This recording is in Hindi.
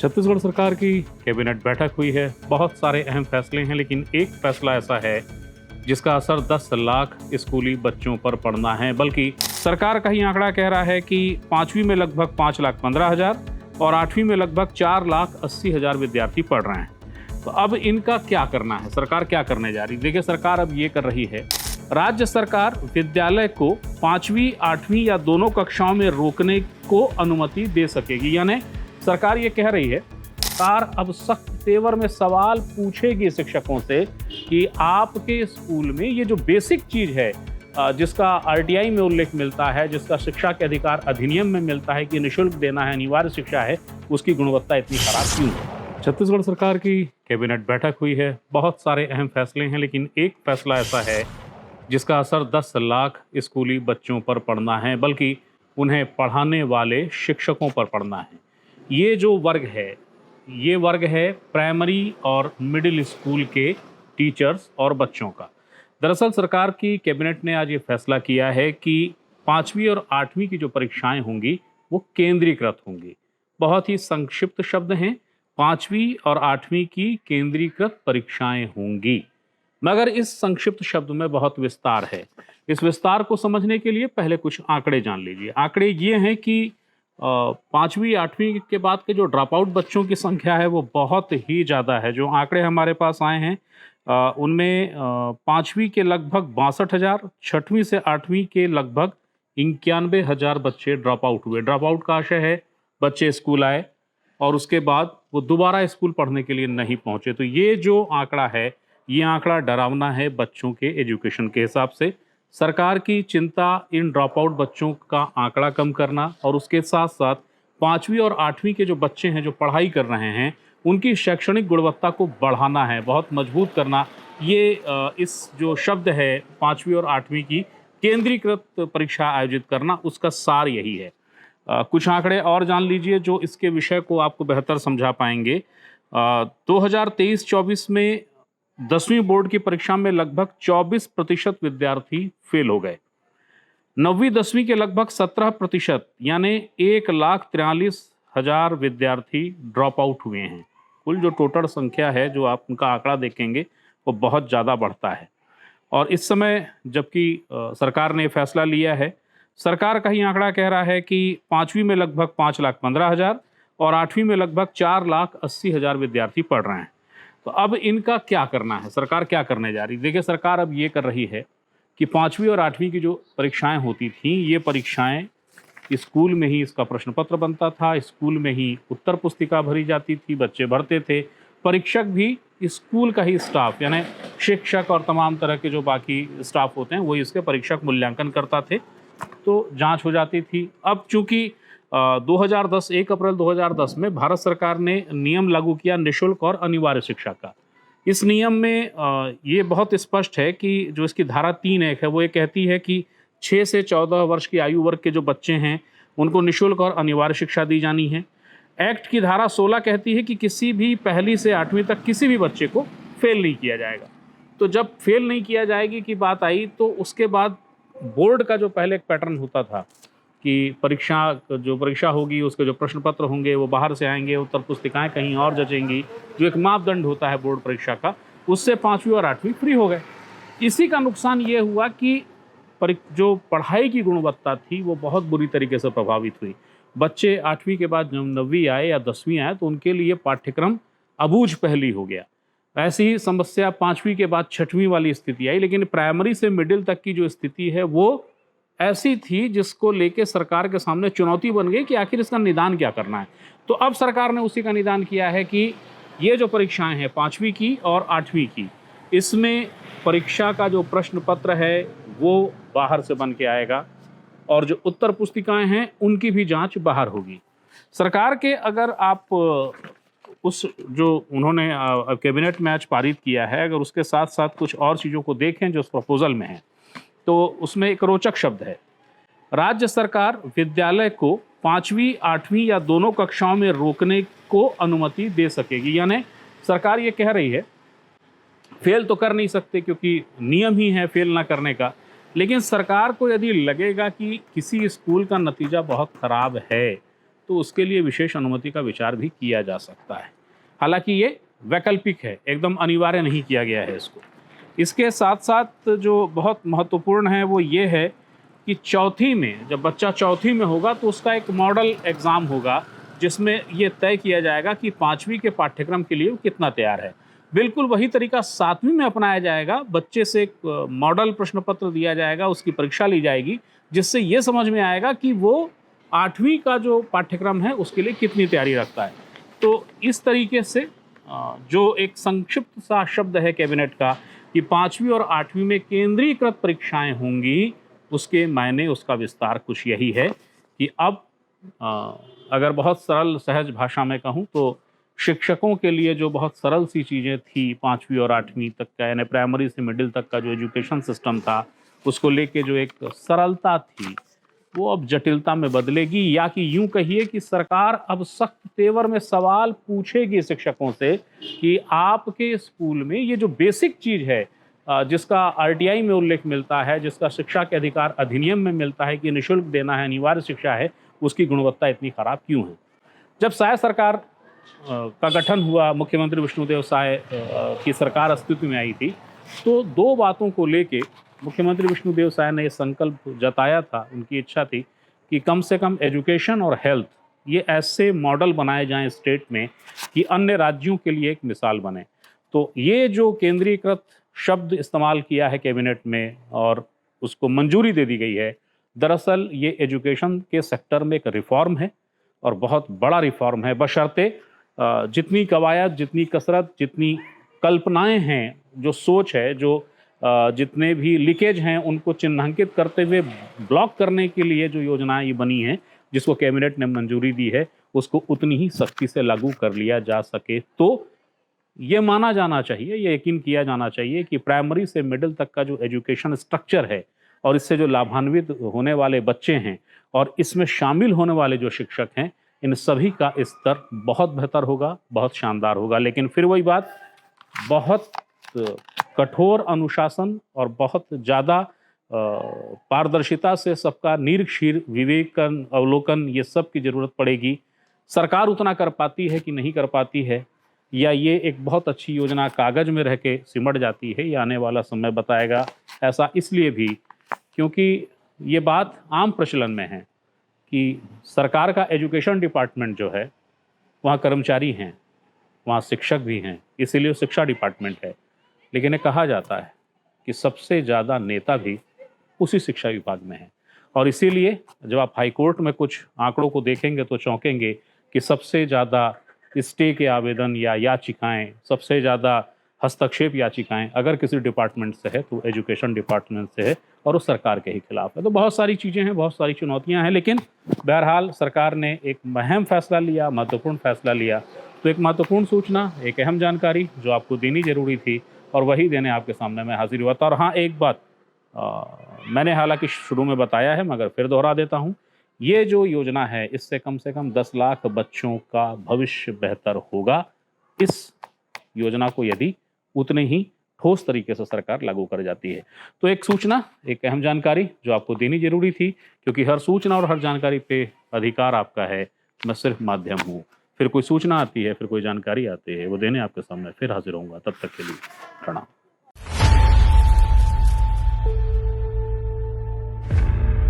छत्तीसगढ़ सरकार की कैबिनेट बैठक हुई है। बहुत सारे अहम फैसले हैं, लेकिन एक फैसला ऐसा है जिसका असर 10 लाख स्कूली बच्चों पर पड़ना है। बल्कि सरकार का ही आंकड़ा कह रहा है कि 5वीं में लगभग 5,15,000 और 8वीं में लगभग 4,80,000 विद्यार्थी पढ़ रहे हैं। तो अब इनका क्या करना है, सरकार क्या करने जा रही है? देखिए, सरकार अब ये कर रही है, राज्य सरकार विद्यालय को 5वीं 8वीं या दोनों कक्षाओं में रोकने को अनुमति दे सकेगी। यानी सरकार ये कह रही है, सरकार अब सख्त तेवर में सवाल पूछेगी शिक्षकों से कि आपके स्कूल में ये जो बेसिक चीज है, जिसका आरटीआई में उल्लेख मिलता है, जिसका शिक्षा के अधिकार अधिनियम में मिलता है कि निःशुल्क देना है, अनिवार्य शिक्षा है, उसकी गुणवत्ता इतनी खराब क्यों है? छत्तीसगढ़ सरकार की कैबिनेट बैठक हुई है। बहुत सारे अहम फैसले हैं, लेकिन एक फैसला ऐसा है जिसका असर 10 लाख स्कूली बच्चों पर पड़ना है, बल्कि उन्हें पढ़ाने वाले शिक्षकों पर पड़ना है। ये जो वर्ग है, ये वर्ग है प्राइमरी और मिडिल स्कूल के टीचर्स और बच्चों का। दरअसल सरकार की कैबिनेट ने आज ये फैसला किया है कि 5वीं और 8वीं की जो परीक्षाएं होंगी वो केंद्रीकृत होंगी। बहुत ही संक्षिप्त शब्द हैं, 5वीं और 8वीं की केंद्रीकृत परीक्षाएं होंगी। मगर इस संक्षिप्त शब्द में बहुत विस्तार है। इस विस्तार को समझने के लिए पहले कुछ आंकड़े जान लीजिए। आंकड़े ये हैं कि 5वीं 8वीं के बाद के जो ड्रॉप आउट बच्चों की संख्या है वो बहुत ही ज़्यादा है। जो आंकड़े हमारे पास आए हैं उनमें 5वीं के लगभग 62,000, 6वीं से 8वीं के लगभग 91,000 बच्चे ड्रॉप आउट हुए। ड्रॉप आउट का आशय है बच्चे स्कूल आए और उसके बाद वो दोबारा स्कूल पढ़ने के लिए नहीं पहुंचे। तो ये जो आंकड़ा है, ये आंकड़ा डरावना है बच्चों के एजुकेशन के हिसाब से। सरकार की चिंता इन ड्रॉप आउट बच्चों का आंकड़ा कम करना और उसके साथ साथ 5वीं और 8वीं के जो बच्चे हैं जो पढ़ाई कर रहे हैं, उनकी शैक्षणिक गुणवत्ता को बढ़ाना है, बहुत मजबूत करना। ये इस जो शब्द है 5वीं और 8वीं की केंद्रीकृत परीक्षा आयोजित करना, उसका सार यही है। कुछ आंकड़े और जान लीजिए जो इसके विषय को आपको बेहतर समझा पाएंगे। 2023-24 में 10वीं बोर्ड की परीक्षा में लगभग 24% विद्यार्थी फेल हो गए। 9वीं 10वीं के लगभग 17%, यानी 1,43,000 विद्यार्थी ड्रॉप आउट हुए हैं। कुल जो टोटल संख्या है, जो आप उनका आंकड़ा देखेंगे, वो बहुत ज़्यादा बढ़ता है। और इस समय जबकि सरकार ने फैसला लिया है, सरकार का ही आंकड़ा कह रहा है कि 5वीं में लगभग 5,15,000 और 8वीं में लगभग 4,80,000 विद्यार्थी पढ़ रहे हैं। तो अब इनका क्या करना है, सरकार क्या करने जा रही है? देखिए, सरकार अब ये कर रही है कि 5वीं और 8वीं की जो परीक्षाएं होती थीं, ये परीक्षाएं स्कूल में ही इसका प्रश्न पत्र बनता था, स्कूल में ही उत्तर पुस्तिका भरी जाती थी, बच्चे भरते थे। परीक्षक भी स्कूल का ही स्टाफ, यानी शिक्षक और तमाम तरह के जो बाकी स्टाफ होते हैं, वही इसके परीक्षक मूल्यांकन करता थे, तो जाँच हो जाती थी। अब चूँकि 2010 1 अप्रैल 2010 में भारत सरकार ने नियम लागू किया निःशुल्क और अनिवार्य शिक्षा का। इस नियम में ये बहुत स्पष्ट है कि जो इसकी धारा 3(1) है, वो ये कहती है कि 6 से 14 वर्ष की आयु वर्ग के जो बच्चे हैं उनको निःशुल्क और अनिवार्य शिक्षा दी जानी है। एक्ट की धारा 16 कहती है कि किसी भी 1ली से 8वीं तक किसी भी बच्चे को फेल नहीं किया जाएगा। तो जब फेल नहीं किया जाएगी की बात आई, तो उसके बाद बोर्ड का जो पहले एक पैटर्न होता था कि परीक्षा होगी, उसके जो प्रश्न पत्र होंगे वो बाहर से आएंगे, उत्तर पुस्तिकाएं कहीं और जचेंगी, जो एक मापदंड होता है बोर्ड परीक्षा का, उससे 5वीं और 8वीं फ्री हो गए। इसी का नुकसान ये हुआ कि जो पढ़ाई की गुणवत्ता थी वो बहुत बुरी तरीके से प्रभावित हुई। बच्चे 8वीं के बाद जब 9वीं आए या 10वीं आए तो उनके लिए पाठ्यक्रम अबूझ पहली हो गया। ऐसी ही समस्या 5वीं के बाद 6वीं वाली स्थिति आई, लेकिन प्राइमरी से मिडिल तक की जो स्थिति है वो ऐसी थी जिसको लेके सरकार के सामने चुनौती बन गई कि आखिर इसका निदान क्या करना है। तो अब सरकार ने उसी का निदान किया है कि ये जो परीक्षाएं हैं 5वीं की और 8वीं की, इसमें परीक्षा का जो प्रश्न पत्र है वो बाहर से बन के आएगा और जो उत्तर पुस्तिकाएं हैं उनकी भी जांच बाहर होगी। सरकार के अगर आप उस जो उन्होंने कैबिनेट में आज पारित किया है, अगर उसके साथ साथ कुछ और चीज़ों को देखें जो उस प्रपोजल में है, तो उसमें एक रोचक शब्द है, राज्य सरकार विद्यालय को 5वीं 8वीं या दोनों कक्षाओं में रोकने को अनुमति दे सकेगी। यानी सरकार ये कह रही है, फेल तो कर नहीं सकते क्योंकि नियम ही है फेल ना करने का, लेकिन सरकार को यदि लगेगा कि किसी स्कूल का नतीजा बहुत ख़राब है तो उसके लिए विशेष अनुमति का विचार भी किया जा सकता है। हालांकि ये वैकल्पिक है, एकदम अनिवार्य नहीं किया गया है इसको। इसके साथ साथ जो बहुत महत्वपूर्ण है वो ये है कि चौथी में, जब बच्चा चौथी में होगा तो उसका एक मॉडल एग्ज़ाम होगा जिसमें ये तय किया जाएगा कि 5वीं के पाठ्यक्रम के लिए वो कितना तैयार है। बिल्कुल वही तरीका 7वीं में अपनाया जाएगा। बच्चे से एक मॉडल प्रश्न पत्र दिया जाएगा, उसकी परीक्षा ली जाएगी, जिससे ये समझ में आएगा कि वो 8वीं का जो पाठ्यक्रम है उसके लिए कितनी तैयारी रखता है। तो इस तरीके से जो एक संक्षिप्त सा शब्द है कैबिनेट का कि 5वीं और 8वीं में केंद्रीकृत परीक्षाएं होंगी, उसके मायने, उसका विस्तार कुछ यही है कि अब अगर बहुत सरल सहज भाषा में कहूँ तो शिक्षकों के लिए जो बहुत सरल सी चीज़ें थी 5वीं और 8वीं तक का, यानी प्राइमरी से मिडिल तक का जो एजुकेशन सिस्टम था, उसको लेके जो एक सरलता थी वो अब जटिलता में बदलेगी। या कि यूं कहिए कि सरकार अब सख्त तेवर में सवाल पूछेगी शिक्षकों से कि आपके स्कूल में ये जो बेसिक चीज़ है जिसका आरटीआई में उल्लेख मिलता है, जिसका शिक्षा के अधिकार अधिनियम में मिलता है कि निःशुल्क देना है, अनिवार्य शिक्षा है, उसकी गुणवत्ता इतनी खराब क्यों है। जब साय सरकार का गठन हुआ, मुख्यमंत्री विष्णुदेव साय की सरकार अस्तित्व में आई थी, तो 2 बातों को लेके मुख्यमंत्री विष्णुदेव साय ने ये संकल्प जताया था, उनकी इच्छा थी कि कम से कम एजुकेशन और हेल्थ ये ऐसे मॉडल बनाए जाएं स्टेट में कि अन्य राज्यों के लिए एक मिसाल बने। तो ये जो केंद्रीकृत शब्द इस्तेमाल किया है कैबिनेट में और उसको मंजूरी दे दी गई है, दरअसल ये एजुकेशन के सेक्टर में एक रिफॉर्म है और बहुत बड़ा रिफॉर्म है। बशर्ते जितनी कवायद, जितनी कसरत, जितनी कल्पनाएं हैं, जो सोच है, जो जितने भी लीकेज हैं उनको चिन्हांकित करते हुए ब्लॉक करने के लिए जो योजनाएं ये बनी हैं, जिसको कैबिनेट ने मंजूरी दी है, उसको उतनी ही सख्ती से लागू कर लिया जा सके। तो ये माना जाना चाहिए, ये यकीन किया जाना चाहिए कि प्राइमरी से मिडिल तक का जो एजुकेशन स्ट्रक्चर है और इससे जो लाभान्वित होने वाले बच्चे हैं और इसमें शामिल होने वाले जो शिक्षक हैं, इन सभी का स्तर बहुत बेहतर होगा, बहुत शानदार होगा। लेकिन फिर वही बात, बहुत कठोर अनुशासन और बहुत ज़्यादा पारदर्शिता से सबका निरीक्षण, विवेकन, अवलोकन, ये सब की ज़रूरत पड़ेगी। सरकार उतना कर पाती है कि नहीं कर पाती है, या ये एक बहुत अच्छी योजना कागज़ में रह के सिमट जाती है, ये आने वाला समय बताएगा। ऐसा इसलिए भी क्योंकि ये बात आम प्रचलन में है कि सरकार का एजुकेशन डिपार्टमेंट जो है, वहाँ कर्मचारी हैं, वहाँ शिक्षक भी हैं, इसीलिए शिक्षा डिपार्टमेंट है। लेकिन ये कहा जाता है कि सबसे ज़्यादा नेता भी उसी शिक्षा विभाग में हैं, और इसीलिए जब आप हाई कोर्ट में कुछ आंकड़ों को देखेंगे तो चौंकेंगे कि सबसे ज़्यादा स्टे के आवेदन या याचिकाएं, सबसे ज़्यादा हस्तक्षेप याचिकाएं अगर किसी डिपार्टमेंट से है तो एजुकेशन डिपार्टमेंट से है, और उस सरकार के ही खिलाफ है। तो बहुत सारी चीज़ें हैं, बहुत सारी चुनौतियां हैं, लेकिन बहरहाल सरकार ने एक अहम फैसला लिया, महत्वपूर्ण फैसला लिया। तो एक महत्वपूर्ण सूचना, एक अहम जानकारी जो आपको देनी जरूरी थी, और वही देने आपके सामने मैं हाजिर हुआ था। और हाँ, एक बात मैंने हालांकि शुरू में बताया है मगर फिर दोहरा देता हूँ, ये जो योजना है इससे कम से कम 10 लाख बच्चों का भविष्य बेहतर होगा। इस योजना को यदि उतने ही ठोस तरीके से सरकार लागू कर जाती है। तो एक सूचना, एक अहम जानकारी जो आपको देनी जरूरी थी, क्योंकि हर सूचना और हर जानकारी पे अधिकार आपका है, मैं सिर्फ माध्यम हूँ। फिर कोई सूचना आती है, फिर कोई जानकारी आती है, वो देने आपके सामने फिर हाजिर होऊंगा। तब तक के लिए प्रणाम।